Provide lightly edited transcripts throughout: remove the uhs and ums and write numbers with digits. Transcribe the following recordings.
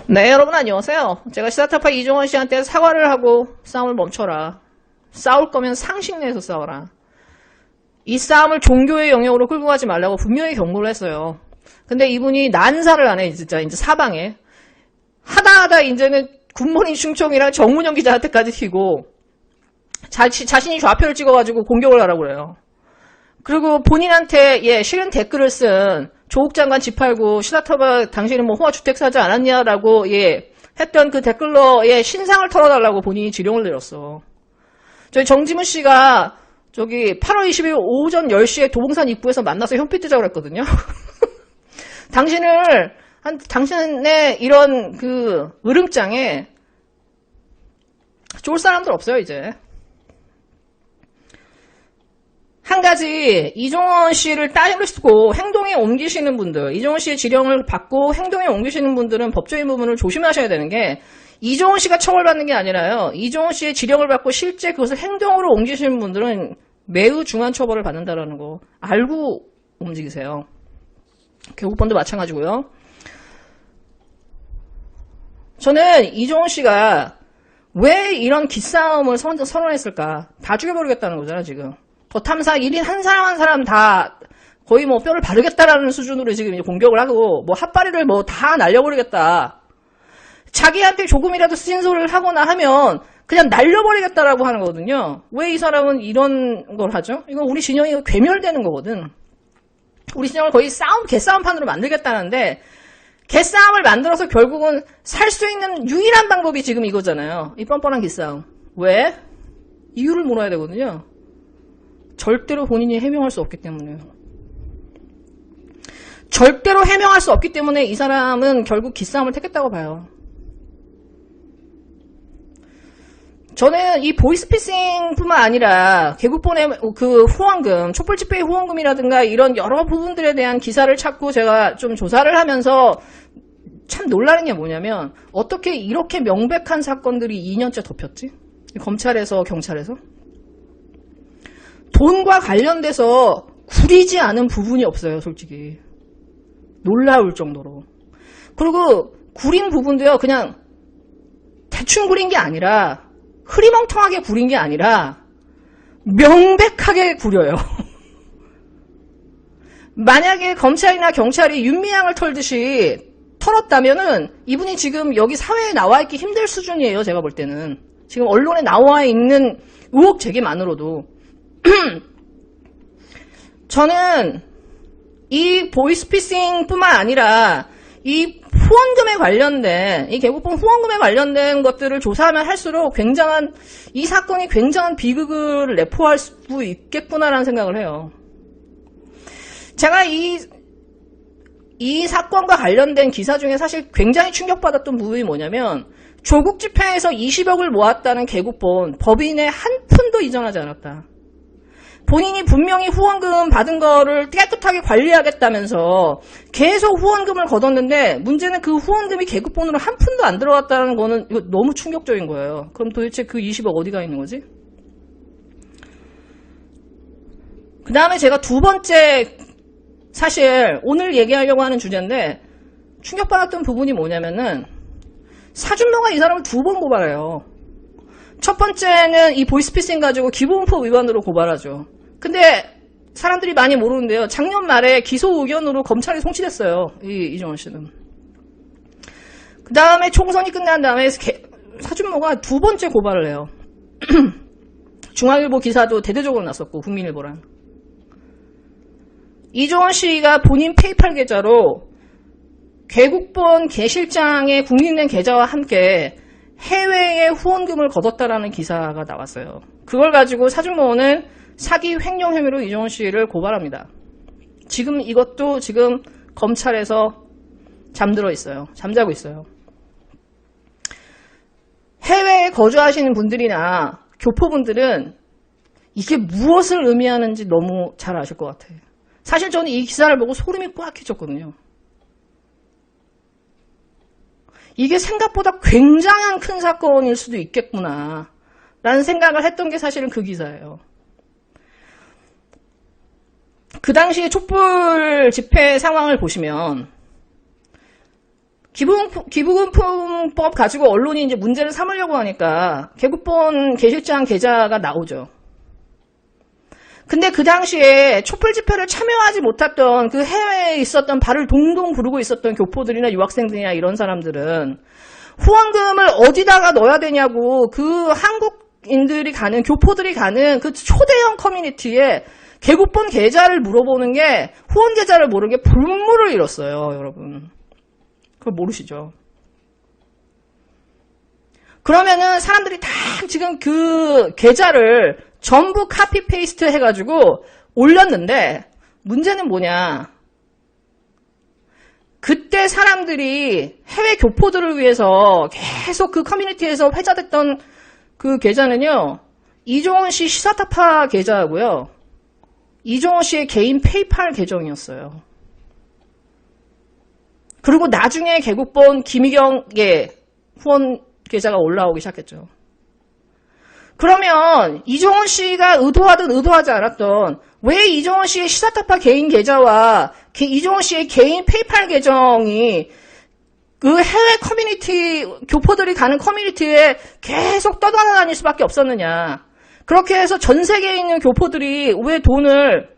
네, 여러분 안녕하세요. 제가 시사타파 이종원 씨한테 사과를 하고 싸움을 멈춰라. 싸울 거면 상식 내에서 싸워라. 이 싸움을 종교의 영역으로 끌고 가지 말라고 분명히 경고를 했어요. 근데 이분이 난사를 안 해, 진짜 이제 사방에. 하다 이제는 굿모닝 충청이랑 정문영 기자한테까지 튀고 자신이 좌표를 찍어가지고 공격을 하라고 그래요. 그리고 본인한테 싫은 댓글을 쓴 조국 장관 집 팔고 시사타파 당신은 뭐 호화주택 사지 않았냐라고 했던 그 댓글로 신상을 털어달라고 본인이 지령을 내렸어. 저희 정지문 씨가 저기 8월 20일 오전 10시에 도봉산 입구에서 만나서 현피 뜨자고 그랬거든요. 당신의 이런 그 으름장에 쫄 사람들 없어요, 이제. 한 가지, 이종원 씨를 따르고 행동에 옮기시는 분들, 이종원 씨의 지령을 받고 행동에 옮기시는 분들은 법적인 부분을 조심하셔야 되는 게, 이종원 씨가 처벌받는 게 아니라요, 이종원 씨의 지령을 받고 실제 그것을 행동으로 옮기시는 분들은 매우 중한 처벌을 받는다라는 거 알고 움직이세요. 개국본도 마찬가지고요. 저는 이종원 씨가 왜 이런 기싸움을 선언했을까? 다 죽여버리겠다는 거잖아, 지금. 더 탐사 1인 한 사람 한 사람 다 거의 뭐 뼈를 바르겠다라는 수준으로 지금 이제 공격을 하고 뭐 핫바리를 뭐 다 날려버리겠다. 자기한테 조금이라도 쓴소리를 하거나 하면 그냥 날려버리겠다라고 하는 거거든요. 왜 이 사람은 이런 걸 하죠? 이거 우리 진영이 괴멸되는 거거든. 우리 진영을 거의 개싸움판으로 만들겠다는데 개싸움을 만들어서 결국은 살 수 있는 유일한 방법이 지금 이거잖아요. 이 뻔뻔한 기싸움. 왜? 이유를 물어야 되거든요. 절대로 본인이 해명할 수 없기 때문에요. 절대로 해명할 수 없기 때문에 이 사람은 결국 기싸움을 택했다고 봐요. 저는 이 보이스피싱뿐만 아니라 개국본의 그 후원금, 촛불집회의 후원금이라든가 이런 여러 부분들에 대한 기사를 찾고 제가 좀 조사를 하면서 참 놀라는 게 뭐냐면 어떻게 이렇게 명백한 사건들이 2년째 덮였지? 검찰에서 경찰에서? 돈과 관련돼서 구리지 않은 부분이 없어요, 솔직히. 놀라울 정도로. 그리고 구린 부분도요, 그냥 대충 구린 게 아니라 흐리멍텅하게 구린 게 아니라 명백하게 구려요. 만약에 검찰이나 경찰이 윤미향을 털듯이 털었다면은 이분이 지금 여기 사회에 나와 있기 힘들 수준이에요, 제가 볼 때는. 지금 언론에 나와 있는 의혹 제기만으로도. 저는 이 보이스피싱뿐만 아니라 이 후원금에 관련된, 이 개국본 후원금에 관련된 것들을 조사하면 할수록 이 사건이 굉장한 비극을 내포할 수 있겠구나라는 생각을 해요. 제가 이 사건과 관련된 기사 중에 사실 굉장히 충격받았던 부분이 뭐냐면, 조국 집회에서 20억을 모았다는 개국본, 법인에 한 푼도 이전하지 않았다. 본인이 분명히 후원금 받은 거를 깨끗하게 관리하겠다면서 계속 후원금을 걷었는데 문제는 그 후원금이 개국본으로 한 푼도 안 들어갔다는 거는 이거 너무 충격적인 거예요. 그럼 도대체 그 20억 어디가 있는 거지? 그 다음에 제가 두 번째 사실 오늘 얘기하려고 하는 주제인데 충격받았던 부분이 뭐냐면은 사준모가 이 사람을 두 번 고발해요. 첫 번째는 이 보이스피싱 가지고 기본법 위반으로 고발하죠. 근데 사람들이 많이 모르는데요. 작년 말에 기소 의견으로 검찰이 송치됐어요. 이종원 씨는. 그 다음에 총선이 끝난 다음에 사준모가 두 번째 고발을 해요. 중앙일보 기사도 대대적으로 났었고 국민일보랑. 이종원 씨가 본인 페이팔 계좌로 개국본 개실장의 국민은행 계좌와 함께 해외에 후원금을 걷었다라는 기사가 나왔어요. 그걸 가지고 사준모는 사기 횡령 혐의로 이종원 씨를 고발합니다. 지금 이것도 지금 검찰에서 잠자고 있어요. 해외에 거주하시는 분들이나 교포분들은 이게 무엇을 의미하는지 너무 잘 아실 것 같아요. 사실 저는 이 기사를 보고 소름이 꽉 끼쳤거든요. 이게 생각보다 굉장한 큰 사건일 수도 있겠구나 라는 생각을 했던 게 사실은 그 기사예요. 그 당시에 촛불 집회 상황을 보시면 기부금품법 가지고 언론이 이제 문제를 삼으려고 하니까 개국본 게시장 계좌가 나오죠. 근데 그 당시에 촛불 집회를 참여하지 못했던 그 해외에 있었던 발을 동동 구르고 있었던 교포들이나 유학생들이나 이런 사람들은 후원금을 어디다가 넣어야 되냐고 그 한국인들이 가는, 교포들이 가는 그 초대형 커뮤니티에 개국본 계좌를 물어보는 게, 후원 계좌를 모르는 게 불물을 잃었어요, 여러분. 그걸 모르시죠? 그러면은 사람들이 다 지금 그 계좌를 전부 카피 페이스트 해가지고 올렸는데, 문제는 뭐냐. 그때 사람들이 해외 교포들을 위해서 계속 그 커뮤니티에서 회자됐던 그 계좌는요, 이종원 씨 시사타파 계좌고요, 이종원 씨의 개인 페이팔 계정이었어요. 그리고 나중에 개국본 김희경의 후원 계좌가 올라오기 시작했죠. 그러면 이종원 씨가 의도하든 의도하지 않았던, 왜 이종원 씨의 시사타파 개인 계좌와 이종원 씨의 개인 페이팔 계정이 그 해외 커뮤니티, 교포들이 가는 커뮤니티에 계속 떠돌아다닐 수밖에 없었느냐. 그렇게 해서 전 세계에 있는 교포들이 왜 돈을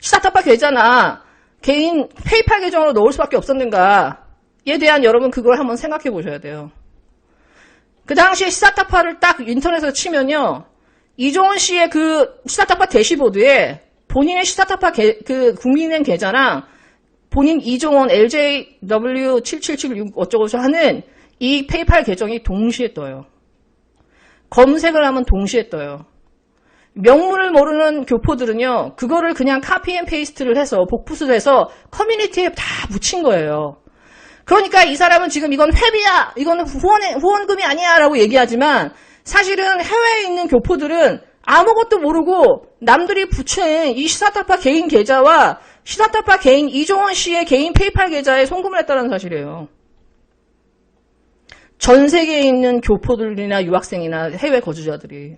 시사타파 계좌나 개인 페이팔 계정으로 넣을 수밖에 없었는가에 대한 여러분 그걸 한번 생각해 보셔야 돼요. 그 당시에 시사타파를 딱 인터넷에서 치면요, 이종원 씨의 그 시사타파 대시보드에 본인의 시사타파 그 국민은행 계좌랑 본인 이종원 LJW7776 어쩌고저 하는 이 페이팔 계정이 동시에 떠요. 검색을 하면 동시에 떠요. 명문을 모르는 교포들은요, 그거를 그냥 카피 앤 페이스트를 해서, 복붙을 해서 커뮤니티에 다 묻힌 거예요. 그러니까 이 사람은 지금 이건 회비야, 이거는 후원금이 아니야 라고 얘기하지만, 사실은 해외에 있는 교포들은 아무것도 모르고 남들이 붙인 이 시사타파 개인 계좌와 시사타파 개인 이종원 씨의 개인 페이팔 계좌에 송금을 했다는 사실이에요. 전 세계에 있는 교포들이나 유학생이나 해외 거주자들이.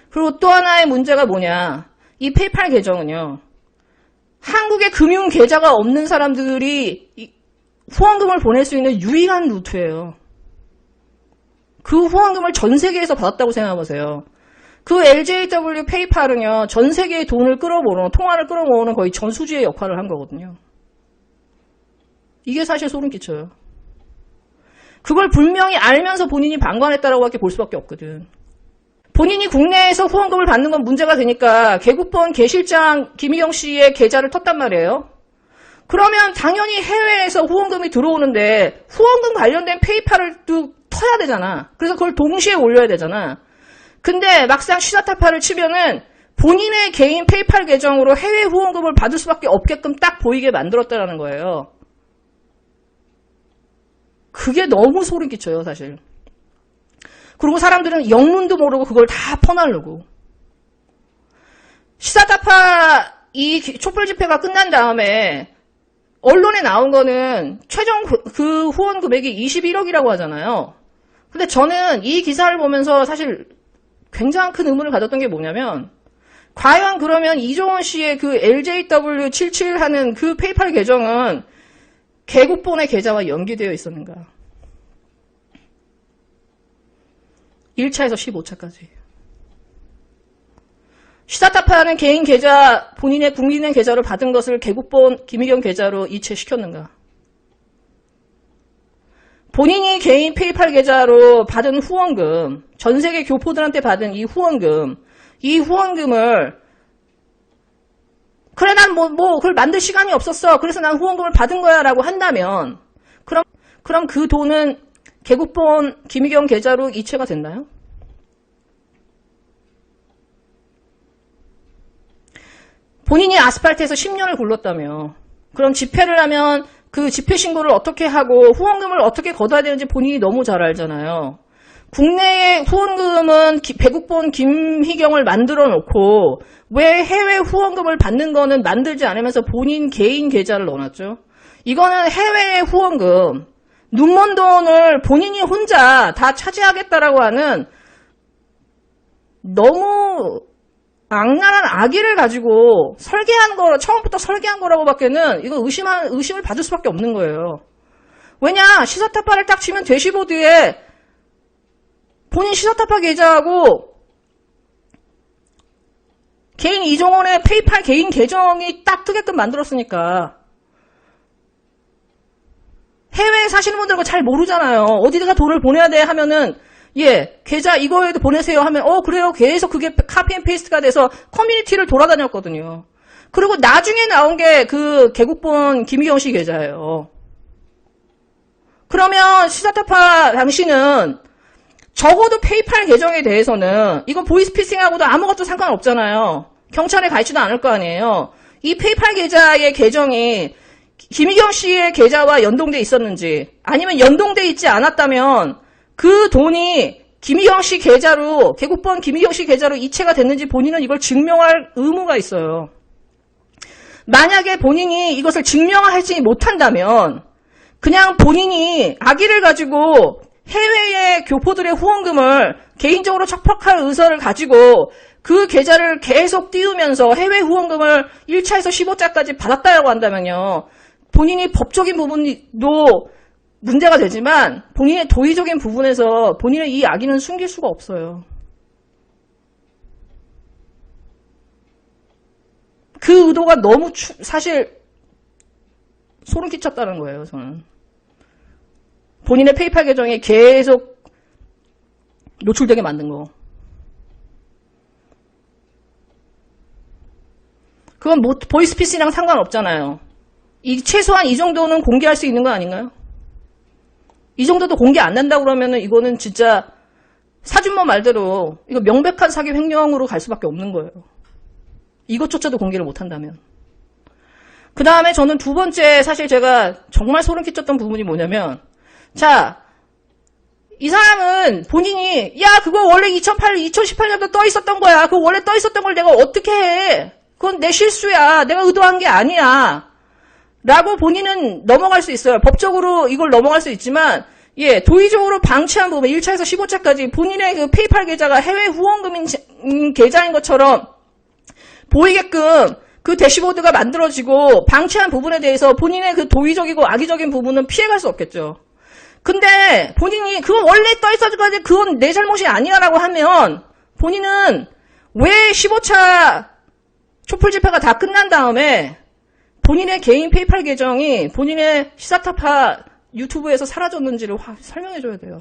그리고 또 하나의 문제가 뭐냐. 이 페이팔 계정은요, 한국에 금융 계좌가 없는 사람들이 후원금을 보낼 수 있는 유일한 루트예요. 그 후원금을 전 세계에서 받았다고 생각해보세요. 그 LJW 페이팔은요, 전 세계의 돈을 끌어모으는, 통화를 끌어모으는 거의 전수지의 역할을 한 거거든요. 이게 사실 소름 끼쳐요. 그걸 분명히 알면서 본인이 방관했다라고 볼 수밖에 없거든. 본인이 국내에서 후원금을 받는 건 문제가 되니까 개국본 개실장 김희경 씨의 계좌를 텄단 말이에요. 그러면 당연히 해외에서 후원금이 들어오는데 후원금 관련된 페이팔을 또 터야 되잖아. 그래서 그걸 동시에 올려야 되잖아. 근데 막상 시사타파를 치면은 본인의 개인 페이팔 계정으로 해외 후원금을 받을 수밖에 없게끔 딱 보이게 만들었다라는 거예요. 그게 너무 소름 끼쳐요, 사실. 그리고 사람들은 영문도 모르고 그걸 다 퍼나르고. 시사타파 이 촛불 집회가 끝난 다음에 언론에 나온 거는 최종 그 후원 금액이 21억이라고 하잖아요. 근데 저는 이 기사를 보면서 사실 굉장히 큰 의문을 가졌던 게 뭐냐면, 과연 그러면 이종원 씨의 그 LJW77 하는 그 페이팔 계정은 개국본의 계좌와 연계되어 있었는가? 1차에서 15차까지. 시사타파는 개인 계좌, 본인의 국민은행 계좌로 받은 것을 개국본 김희경 계좌로 이체시켰는가? 본인이 개인 페이팔 계좌로 받은 후원금, 전 세계 교포들한테 받은 이 후원금을 그래 난 그걸 만들 시간이 없었어. 그래서 난 후원금을 받은 거야 라고 한다면 그럼 그 돈은 개국본 김희경 계좌로 이체가 됐나요? 본인이 아스팔트에서 10년을 굴렀다며. 그럼 집회를 하면 그 집회 신고를 어떻게 하고 후원금을 어떻게 걷어야 되는지 본인이 너무 잘 알잖아요. 국내의 후원금은 개국본 김희경을 만들어 놓고 왜 해외 후원금을 받는 거는 만들지 않으면서 본인 개인 계좌를 넣어놨죠? 이거는 해외의 후원금, 눈먼 돈을 본인이 혼자 다 차지하겠다라고 하는 너무 악랄한 악의를 가지고 설계한 거, 처음부터 설계한 거라고 밖에는 이거 의심을 받을 수밖에 없는 거예요. 왜냐? 시사타파를 딱 치면 대시보드에 본인 시사타파 계좌하고 개인 이종원의 페이팔 개인 계정이 딱 뜨게끔 만들었으니까. 해외에 사시는 분들은 잘 모르잖아요. 어디다가 돈을 보내야 돼 하면은 예, 계좌 이거에도 보내세요 하면 그래요. 계속 그게 카피 앤 페이스트가 돼서 커뮤니티를 돌아다녔거든요. 그리고 나중에 나온 게 그 개국본 김희경 씨 계좌예요. 그러면 시사타파 당시는 적어도 페이팔 계정에 대해서는 이거 보이스피싱하고도 아무것도 상관없잖아요. 경찰에 가 있지도 않을 거 아니에요. 이 페이팔 계좌의 계정이 김희경 씨의 계좌와 연동돼 있었는지 아니면 연동돼 있지 않았다면 그 돈이 김희경 씨 계좌로 개국본 김희경 씨 계좌로 이체가 됐는지 본인은 이걸 증명할 의무가 있어요. 만약에 본인이 이것을 증명하지 못한다면 그냥 본인이 악의를 가지고 해외의 교포들의 후원금을 개인적으로 척박할 의사를 가지고 그 계좌를 계속 띄우면서 해외 후원금을 1차에서 15자까지 받았다고 한다면요. 본인이 법적인 부분도 문제가 되지만 본인의 도의적인 부분에서 본인의 이 악의는 숨길 수가 없어요. 그 의도가 너무 사실 소름 끼쳤다는 거예요. 저는. 본인의 페이팔 계정에 계속 노출되게 만든 거. 그건 뭐 보이스피싱이랑 상관없잖아요. 최소한 이 정도는 공개할 수 있는 거 아닌가요? 이 정도도 공개 안 된다고 그러면은 이거는 진짜 사준모 말대로 이거 명백한 사기 횡령으로 갈 수밖에 없는 거예요. 이것조차도 공개를 못 한다면. 그 다음에 저는 두 번째 사실 제가 정말 소름 끼쳤던 부분이 뭐냐면 자, 이 사람은 본인이 야 그거 원래 2018년도 떠 있었던 거야. 그거 원래 떠 있었던 걸 내가 어떻게 해. 그건 내 실수야. 내가 의도한 게 아니야. 라고 본인은 넘어갈 수 있어요. 법적으로 이걸 넘어갈 수 있지만 예, 도의적으로 방치한 부분 1차에서 15차까지 본인의 그 페이팔 계좌가 해외 후원금인 계좌인 것처럼 보이게끔 그 대시보드가 만들어지고 방치한 부분에 대해서 본인의 그 도의적이고 악의적인 부분은 피해갈 수 없겠죠. 근데 본인이 그건 원래 떠있어가지고 그건 내 잘못이 아니야라고 하면 본인은 왜 15차 촛불 집회가 다 끝난 다음에 본인의 개인 페이팔 계정이 본인의 시사타파 유튜브에서 사라졌는지를 설명해줘야 돼요.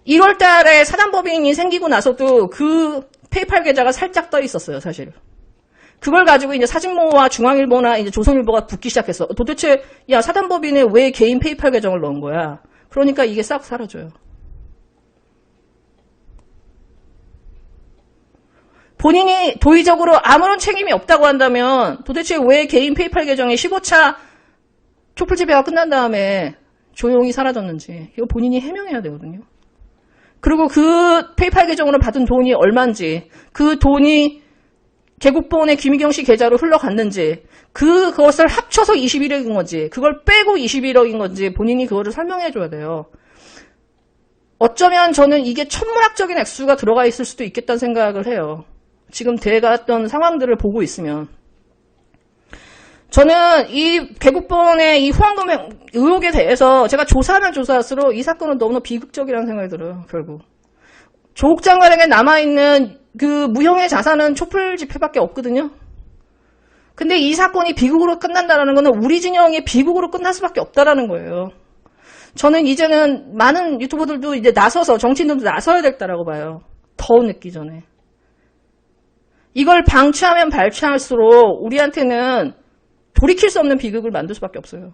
1월 달에 사단법인이 생기고 나서도 그 페이팔 계좌가 살짝 떠 있었어요, 사실. 그걸 가지고 이제 사진모와 중앙일보나 이제 조선일보가 붙기 시작했어. 도대체, 야, 사단법인에 왜 개인 페이팔 계정을 넣은 거야? 그러니까 이게 싹 사라져요. 본인이 도의적으로 아무런 책임이 없다고 한다면 도대체 왜 개인 페이팔 계정이 15차 촛불 집회가 끝난 다음에 조용히 사라졌는지 이거 본인이 해명해야 되거든요. 그리고 그 페이팔 계정으로 받은 돈이 얼마인지 그 돈이 개국본의 김희경 씨 계좌로 흘러갔는지 그것을 합쳐서 21억인 건지 그걸 빼고 21억인 건지 본인이 그거를 설명해 줘야 돼요. 어쩌면 저는 이게 천문학적인 액수가 들어가 있을 수도 있겠다는 생각을 해요. 지금 돼갔던 상황들을 보고 있으면. 저는 이 개국본의 이 후원금 의혹에 대해서 제가 조사하면 조사할수록 이 사건은 너무나 비극적이라는 생각이 들어요. 결국. 조국 장관에게 남아있는 그 무형의 자산은 촛불 집회밖에 없거든요. 근데 이 사건이 비극으로 끝난다는 거는 우리 진영이 비극으로 끝날 수밖에 없다라는 거예요. 저는 이제는 많은 유튜버들도 이제 나서서 정치인들도 나서야 되겠다라고 봐요. 더 늦기 전에. 이걸 방치하면 발치할수록 우리한테는 돌이킬 수 없는 비극을 만들 수밖에 없어요.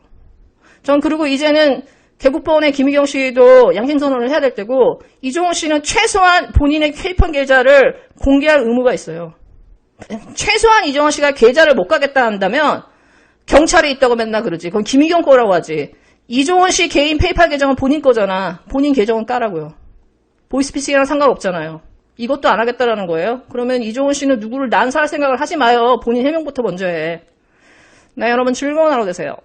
전 그리고 이제는 개국본의 김희경 씨도 양심선언을 해야 될 때고 이종호 씨는 최소한 본인의 페이팔 계좌를 공개할 의무가 있어요. 최소한 이종호 씨가 계좌를 못 가겠다 한다면 경찰에 있다고 맨날 그러지. 그건 김희경 거라고 하지. 이종호 씨 개인 페이팔 계정은 본인 거잖아. 본인 계정은 까라고요. 보이스피싱이랑 상관없잖아요. 이것도 안 하겠다라는 거예요. 그러면 이종호 씨는 누구를 난사할 생각을 하지 마요. 본인 해명부터 먼저 해. 네, 여러분 즐거운 하루 되세요.